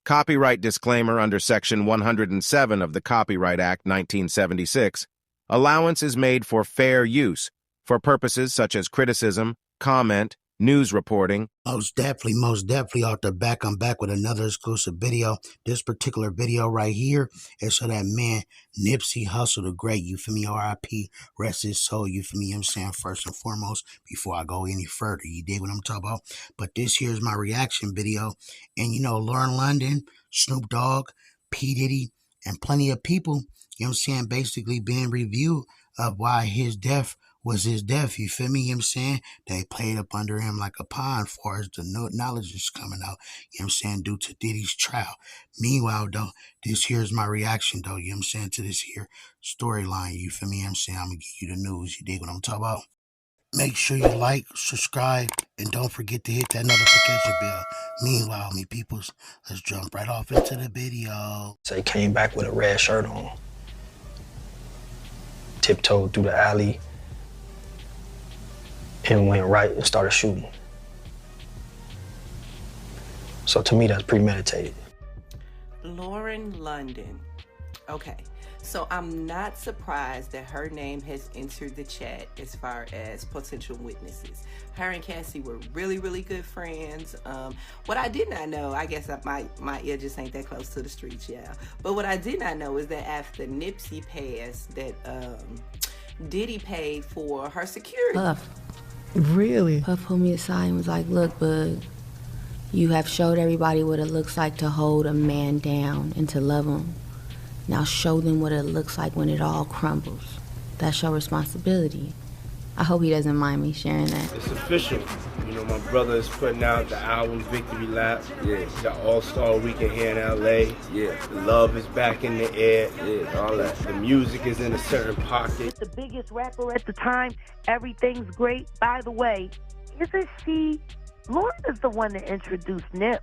Copyright disclaimer under Section 107 of the Copyright Act 1976. Allowance is made for fair use, for purposes such as criticism, comment, news reporting. Most definitely off the back. I'm back with another exclusive video. This particular video right here is so that man Nipsey Hussle the Great, you feel me, R.I.P., rest his soul, you feel me, you know what I'm saying, first and foremost, before I go any further, you dig what I'm talking about? But this here's my reaction video, and you know, Lauren London, Snoop Dogg, P. Diddy, and plenty of people, you know what I'm saying, basically being reviewed of why his death was his death, you feel me, you know what I'm saying? They played up under him like a pond far as the knowledge is coming out, you know what I'm saying, due to Diddy's trial. Meanwhile, though, this here's my reaction, though, you know what I'm saying, to this here storyline, you feel me, you know what I'm saying? I'm going to give you the news, you dig what I'm talking about? Make sure you like, subscribe, and don't forget to hit that notification bell. Meanwhile, me peoples, let's jump right off into the video. So he came back with a red shirt on, tiptoed through the alley, and went right and started shooting. So to me, that's premeditated. Lauren London. Okay, so I'm not surprised that her name has entered the chat as far as potential witnesses. Her and Cassie were really, really good friends. What I did not know, I guess my ear just ain't that close to the streets, yeah. But what I did not know is that after Nipsey passed, that Diddy paid for her security. Puff. Really? Puff pulled me aside and was like, look, bud, you have showed everybody what it looks like to hold a man down and to love him. Now show them what it looks like when it all crumbles. That's your responsibility. I hope he doesn't mind me sharing that. It's official. You know, my brother is putting out the album Victory Lap. Yeah. The All-Star Weekend here in LA. Yeah. The love is back in the air. Yeah, all that. The music is in a certain pocket. The biggest rapper at the time, everything's great. By the way, isn't she? Lauren is the one that introduced Nip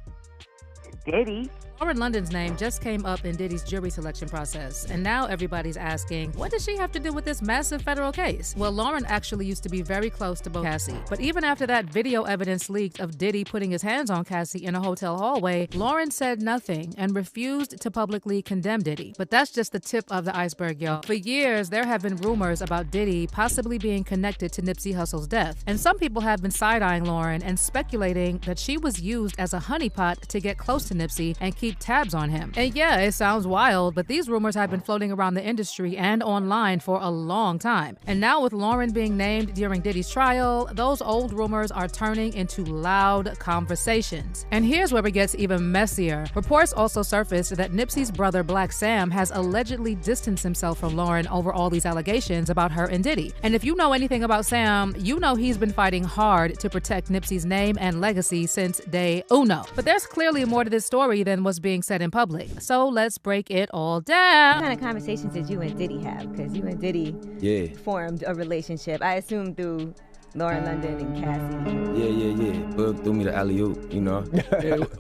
to Diddy. Lauren London's name just came up in Diddy's jury selection process, and now everybody's asking, what does she have to do with this massive federal case? Well, Lauren actually used to be very close to both Cassie, but even after that video evidence leaked of Diddy putting his hands on Cassie in a hotel hallway, Lauren said nothing and refused to publicly condemn Diddy. But that's just the tip of the iceberg, y'all. For years, there have been rumors about Diddy possibly being connected to Nipsey Hussle's death, and some people have been side-eyeing Lauren and speculating that she was used as a honeypot to get close to Nipsey and keep tabs on him. And yeah, it sounds wild, but these rumors have been floating around the industry and online for a long time. And now with Lauren being named during Diddy's trial, those old rumors are turning into loud conversations. And here's where it gets even messier. Reports also surfaced that Nipsey's brother Blacc Sam has allegedly distanced himself from Lauren over all these allegations about her and Diddy. And if you know anything about Sam, you know he's been fighting hard to protect Nipsey's name and legacy since day uno. But there's clearly more to this story than what's being said in public. So let's break it all down. What kind of conversations did you and Diddy have? Because you and Diddy formed a relationship, I assume through Lauren London and Cassie. Yeah. Bug threw me the alley-oop, you know.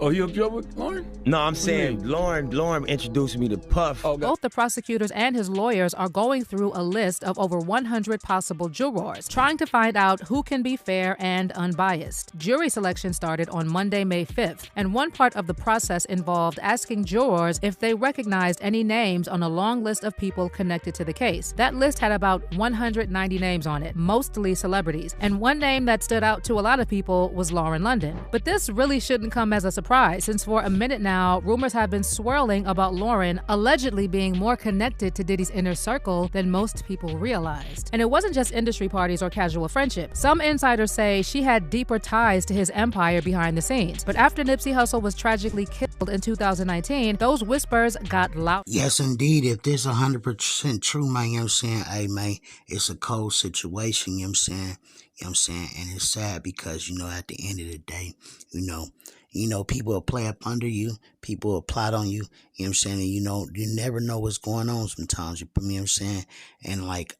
Oh, you hooked you up with Lauren? No, I'm saying Lauren introduced me to Puff. Oh, both the prosecutors and his lawyers are going through a list of over 100 possible jurors, trying to find out who can be fair and unbiased. Jury selection started on Monday, May 5th, and one part of the process involved asking jurors if they recognized any names on a long list of people connected to the case. That list had about 190 names on it, mostly celebrities. And one name that stood out to a lot of people was Lauren London. But this really shouldn't come as a surprise, since for a minute now, rumors have been swirling about Lauren allegedly being more connected to Diddy's inner circle than most people realized. And it wasn't just industry parties or casual friendship. Some insiders say she had deeper ties to his empire behind the scenes. But after Nipsey Hussle was tragically killed in 2019, those whispers got loud. Yes, indeed. If this 100% true, man, you know what I'm saying? Hey, man, it's a cold situation, you know what I'm saying? You know what I'm saying? And it's sad because, you know, at the end of the day, you know, people will play up under you. People will plot on you. You know what I'm saying? And, you never know what's going on sometimes. You know what I'm saying? And, like,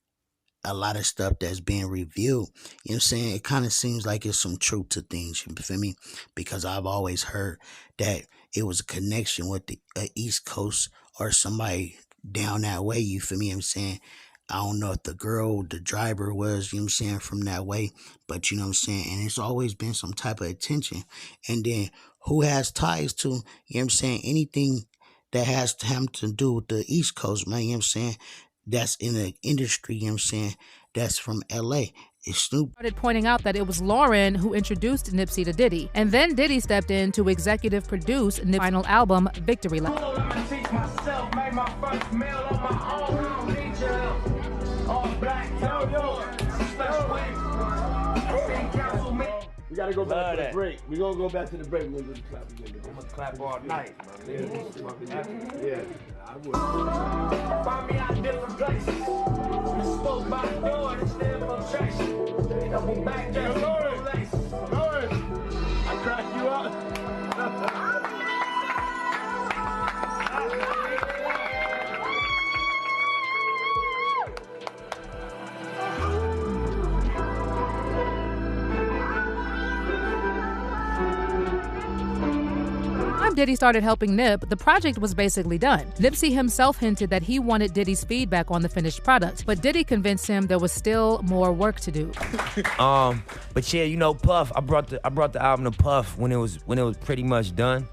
a lot of stuff that's being revealed, you know what I'm saying? It kind of seems like it's some truth to things, you feel me? Because I've always heard that it was a connection with the East Coast or somebody down that way, you feel me? You know what I'm saying? I don't know if the girl, the driver was, you know what I'm saying, from that way, but you know what I'm saying, and it's always been some type of attention. And then who has ties to, you know what I'm saying, anything that has to have to do with the East Coast, man, you know what I'm saying, that's in the industry, you know what I'm saying, that's from LA. It's Snoop. Started pointing out that it was Lauren who introduced Nipsey to Diddy. And then Diddy stepped in to executive produce Nipsey's final album, Victory Lap. We gotta go back to the break. We're gonna go back to the break. We're gonna do the clap again. I'm gonna clap all night. Yeah, I would. Find me out different places. We spoke by the door and stand for traction. Double back, Lauren, I cracked you up. Diddy started helping Nip, the project was basically done. Nipsey himself hinted that he wanted Diddy's feedback on the finished product, but Diddy convinced him there was still more work to do. But yeah, you know, Puff, I brought the album to Puff when it was pretty much done.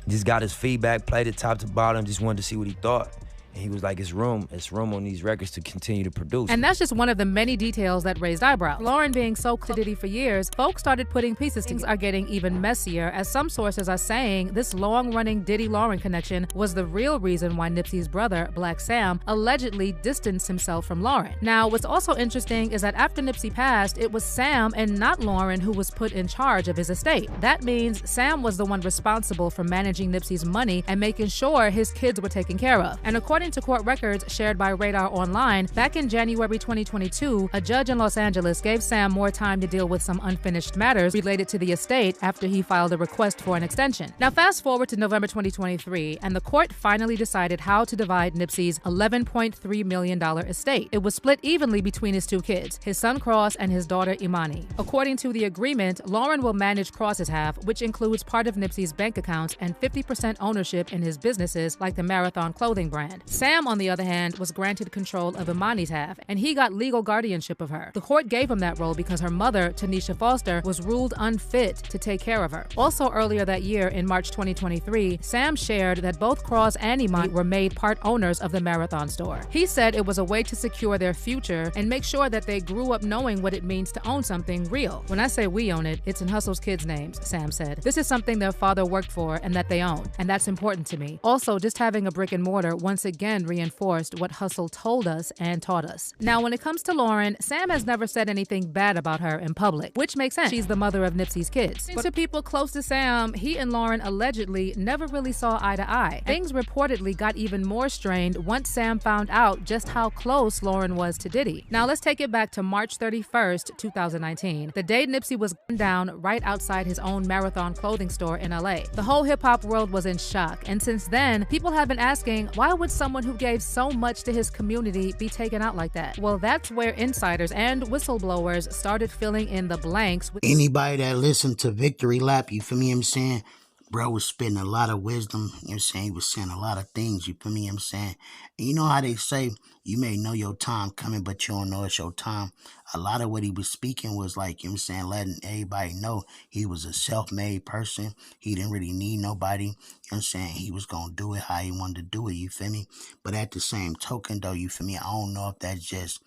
Just got his feedback, played it top to bottom, just wanted to see what he thought. And he was like, it's room on these records to continue to produce. And that's just one of the many details that raised eyebrows. Lauren being so close to Diddy for years, folks started putting pieces. Things are getting even messier, as some sources are saying this long-running Diddy-Lauren connection was the real reason why Nipsey's brother, Blacc Sam, allegedly distanced himself from Lauren. Now, what's also interesting is that after Nipsey passed, it was Sam and not Lauren who was put in charge of his estate. That means Sam was the one responsible for managing Nipsey's money and making sure his kids were taken care of. And according to court records shared by Radar Online, back in January 2022, a judge in Los Angeles gave Sam more time to deal with some unfinished matters related to the estate after he filed a request for an extension. Now fast forward to November 2023, and the court finally decided how to divide Nipsey's $11.3 million estate. It was split evenly between his two kids, his son Cross and his daughter Imani. According to the agreement, Lauren will manage Cross's half, which includes part of Nipsey's bank accounts and 50% ownership in his businesses like the Marathon clothing brand. Sam, on the other hand, was granted control of Imani's half, and he got legal guardianship of her. The court gave him that role because her mother, Tanisha Foster, was ruled unfit to take care of her. Also earlier that year, in March 2023, Sam shared that both Cross and Imani were made part owners of the Marathon store. He said it was a way to secure their future and make sure that they grew up knowing what it means to own something real. When I say we own it, it's in Hustle's kids' names, Sam said. This is something their father worked for and that they own, and that's important to me. Also, just having a brick and mortar once again reinforced what Hustle told us and taught us. Now, when it comes to Lauren, Sam has never said anything bad about her in public, which makes sense. She's the mother of Nipsey's kids. But to people close to Sam, he and Lauren allegedly never really saw eye to eye. Things reportedly got even more strained once Sam found out just how close Lauren was to Diddy. Now, let's take it back to March 31st, 2019, the day Nipsey was gunned down right outside his own Marathon clothing store in LA. The whole hip-hop world was in shock, and since then, people have been asking, why would someone who gave so much to his community be taken out like that? Well, that's where insiders and whistleblowers started filling in the blanks. Anybody that listened to Victory Lap, you feel me what I'm saying? Bro was spitting a lot of wisdom, you know what I'm saying? He was saying a lot of things, you feel me what I'm saying? And you know how they say, you may know your time coming, but you don't know it's your time. A lot of what he was speaking was like, you know what I'm saying, letting everybody know he was a self-made person. He didn't really need nobody, you know what I'm saying? He was going to do it how he wanted to do it, you feel me? But at the same token, though, you feel me, I don't know if that's just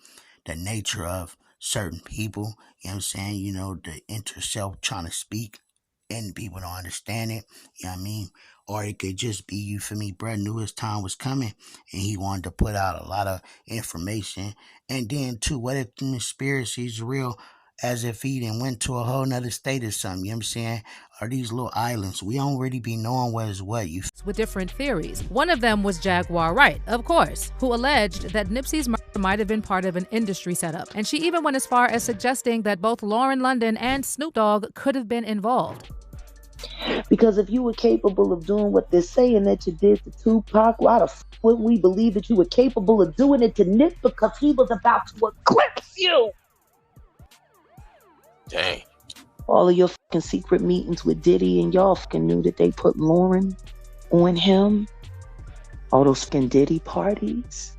the nature of certain people, you know what I'm saying? You know, the inner self trying to speak and people don't understand it, you know what I mean? Or it could just be, you feel me, Brett knew his time was coming and he wanted to put out a lot of information. And then, too, what if the conspiracy is real, as if he done went to a whole nother state or something, you know what I'm saying? Or these little islands. We don't really be knowing what is what. With different theories. One of them was Jaguar Wright, of course, who alleged that Nipsey's murder might have been part of an industry setup. And she even went as far as suggesting that both Lauren London and Snoop Dogg could have been involved. Because if you were capable of doing what they're saying that you did to Tupac, why the f would we believe that you were capable of doing it to Nip? Because he was about to eclipse you. Dang. All of your fucking secret meetings with Diddy, and y'all fucking knew that they put Lauren on him. All those fucking Diddy parties.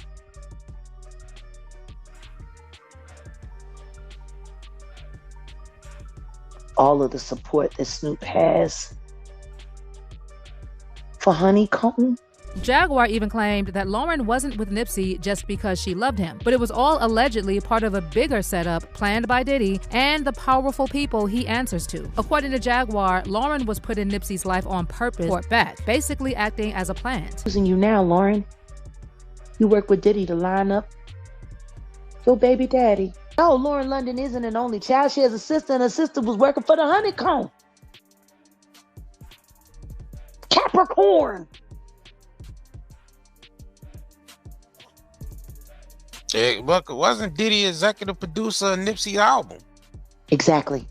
all of the support that Snoop has for Honeycomb. Jaguar even claimed that Lauren wasn't with Nipsey just because she loved him, but it was all allegedly part of a bigger setup planned by Diddy and the powerful people he answers to. According to Jaguar, Lauren was put in Nipsey's life on purpose for back, basically acting as a plant. Using you now, Lauren. You work with Diddy to line up your baby daddy. No, Lauren London isn't an only child. She has a sister, and her sister was working for the Honeycomb. Capricorn. Wasn't Diddy executive producer of Nipsey's album? Exactly.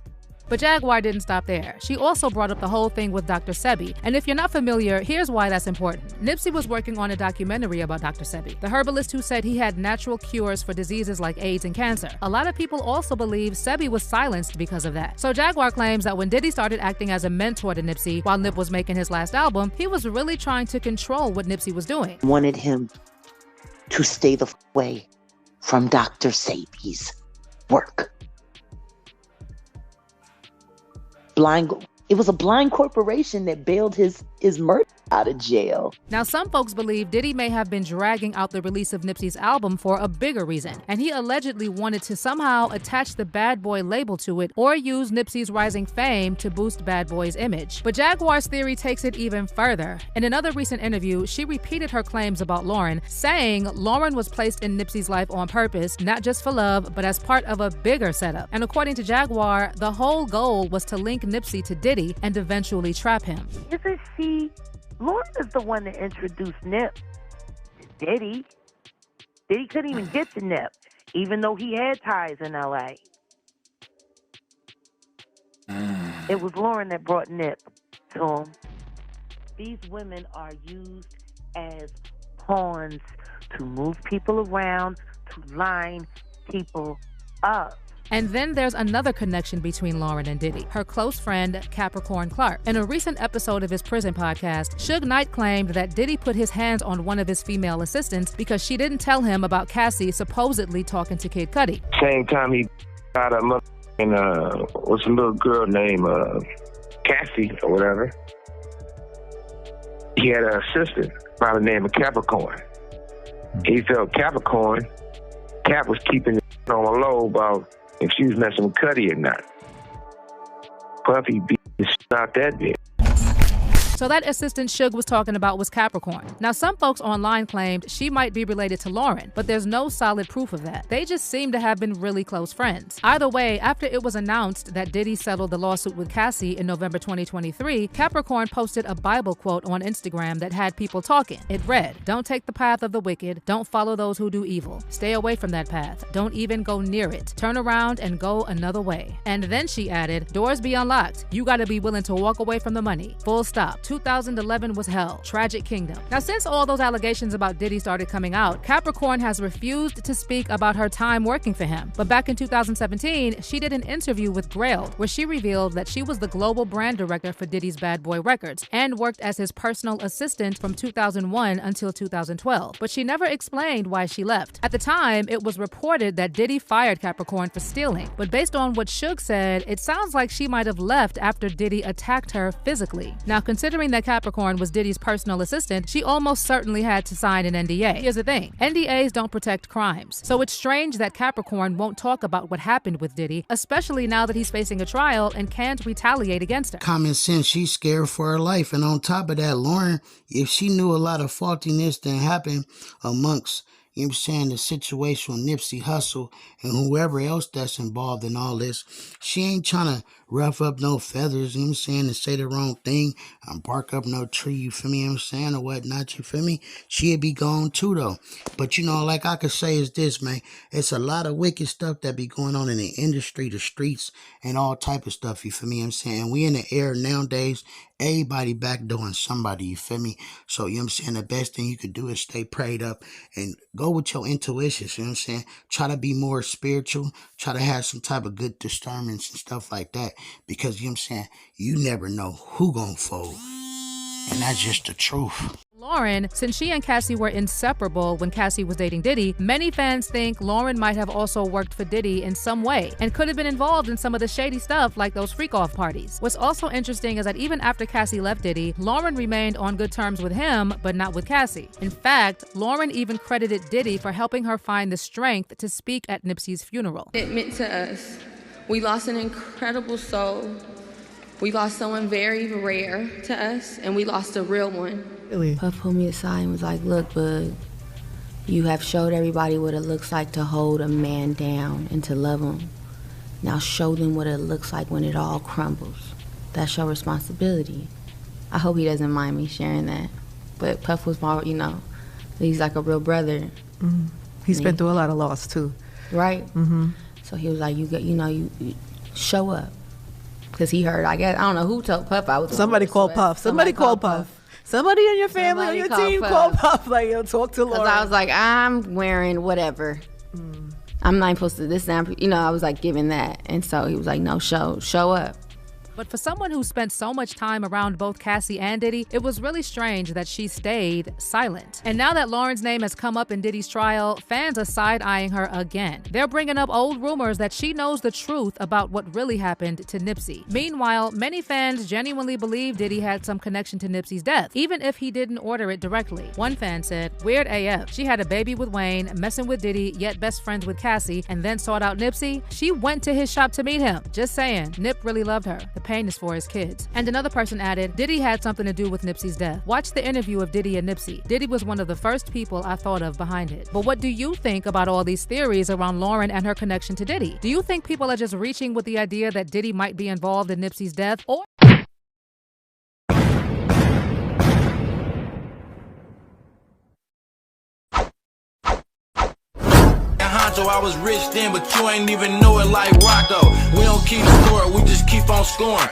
But Jaguar didn't stop there. She also brought up the whole thing with Dr. Sebi. And if you're not familiar, here's why that's important. Nipsey was working on a documentary about Dr. Sebi, the herbalist who said he had natural cures for diseases like AIDS and cancer. A lot of people also believe Sebi was silenced because of that. So Jaguar claims that when Diddy started acting as a mentor to Nipsey while Nip was making his last album, he was really trying to control what Nipsey was doing. Wanted him to stay the way from Dr. Sebi's work. It was a blind corporation that bailed his murder out of jail. Now, some folks believe Diddy may have been dragging out the release of Nipsey's album for a bigger reason, and he allegedly wanted to somehow attach the Bad Boy label to it or use Nipsey's rising fame to boost Bad Boy's image. But Jaguar's theory takes it even further. In another recent interview, she repeated her claims about Lauren, saying Lauren was placed in Nipsey's life on purpose, not just for love, but as part of a bigger setup. And according to Jaguar, the whole goal was to link Nipsey to Diddy and eventually trap him. Isn't she? Lauren is the one that introduced Nip to Diddy. Diddy couldn't even get to Nip, even though he had ties in L.A. It was Lauren that brought Nip to him. These women are used as pawns to move people around, to line people up. And then there's another connection between Lauren and Diddy, her close friend, Capricorn Clark. In a recent episode of his prison podcast, Suge Knight claimed that Diddy put his hands on one of his female assistants because she didn't tell him about Cassie supposedly talking to Kid Cudi. Same time he got a motherfucking, what's a little girl named Cassie or whatever. He had an assistant by the name of Capricorn. He felt Capricorn, Cap was keeping it on the low about if she was messing with Cudi or not. Puffy beat the shit out that bitch. So that assistant Suge was talking about was Capricorn. Now, some folks online claimed she might be related to Lauren, but there's no solid proof of that. They just seem to have been really close friends. Either way, after it was announced that Diddy settled the lawsuit with Cassie in November 2023, Capricorn posted a Bible quote on Instagram that had people talking. It read, "Don't take the path of the wicked. Don't follow those who do evil. Stay away from that path. Don't even go near it. Turn around and go another way." And then she added, "Doors be unlocked. You gotta be willing to walk away from the money. Full stop. 2011 was hell. Tragic kingdom." Now, since all those allegations about Diddy started coming out, Capricorn has refused to speak about her time working for him. But back in 2017, she did an interview with Grail where she revealed that she was the global brand director for Diddy's Bad Boy Records and worked as his personal assistant from 2001 until 2012. But she never explained why she left. At the time, it was reported that Diddy fired Capricorn for stealing. But based on what Suge said, it sounds like she might have left after Diddy attacked her physically. Now, considering that Capricorn was Diddy's personal assistant, she almost certainly had to sign an NDA. Here's the thing, NDAs don't protect crimes. So it's strange that Capricorn won't talk about what happened with Diddy, especially now that he's facing a trial and can't retaliate against her. Common sense, she's scared for her life. And on top of that, Lauren, if she knew a lot of faultiness that happened amongst, you know what I'm saying, the situation with Nipsey Hussle and whoever else that's involved in all this, she ain't trying to rough up no feathers, you know what I'm saying, and say the wrong thing and bark up no tree, you feel me, you know what I'm saying, or whatnot, you feel me? She'd be gone too, though. But, you know, like I could say is this, man, it's a lot of wicked stuff that be going on in the industry, the streets, and all type of stuff, you feel me, you know what I'm saying? And we in the air nowadays, everybody backdooring somebody, you feel me? So, you know what I'm saying, the best thing you could do is stay prayed up and go with your intuitions, you know what I'm saying? Try to be more spiritual, try to have some type of good discernments and stuff like that, because, you know what I'm saying, you never know who gonna fold, and that's just the truth. Lauren, since she and Cassie were inseparable when Cassie was dating Diddy, many fans think Lauren might have also worked for Diddy in some way and could have been involved in some of the shady stuff like those freak-off parties. What's also interesting is that even after Cassie left Diddy, Lauren remained on good terms with him, but not with Cassie. In fact, Lauren even credited Diddy for helping her find the strength to speak at Nipsey's funeral. It meant to us. We lost an incredible soul. We lost someone very rare to us, and we lost a real one. Really? Puff pulled me aside and was like, look, bud, you have showed everybody what it looks like to hold a man down and to love him. Now show them what it looks like when it all crumbles. That's your responsibility. I hope he doesn't mind me sharing that. But Puff was more, you know, he's like a real brother. Mm-hmm. He's been through a lot of loss too. Right? Mm-hmm. So he was like, you show up. Because he heard, I guess, I don't know who told Puff I was. Somebody called Puff. Somebody called Puff. Somebody in your family, on your team called Puff. Like, yo, talk to Lauren. Because I was like, I'm wearing whatever. I'm not supposed to this, you know, I was like giving that. And so he was like, no, show up. But for someone who spent so much time around both Cassie and Diddy, it was really strange that she stayed silent. And now that Lauren's name has come up in Diddy's trial, fans are side-eyeing her again. They're bringing up old rumors that she knows the truth about what really happened to Nipsey. Meanwhile, many fans genuinely believe Diddy had some connection to Nipsey's death, even if he didn't order it directly. One fan said, "Weird AF. She had a baby with Wayne, messing with Diddy, yet best friends with Cassie, and then sought out Nipsey. She went to his shop to meet him. Just saying, Nip really loved her. The pain is for his kids." And another person added, "Diddy had something to do with Nipsey's death. Watch the interview of Diddy and Nipsey. Diddy was one of the first people I thought of behind it." But what do you think about all these theories around Lauren and her connection to Diddy? Do you think people are just reaching with the idea that Diddy might be involved in Nipsey's death, or I was rich then, but you ain't even know it like Rocco. We don't keep score, we just keep on scoring.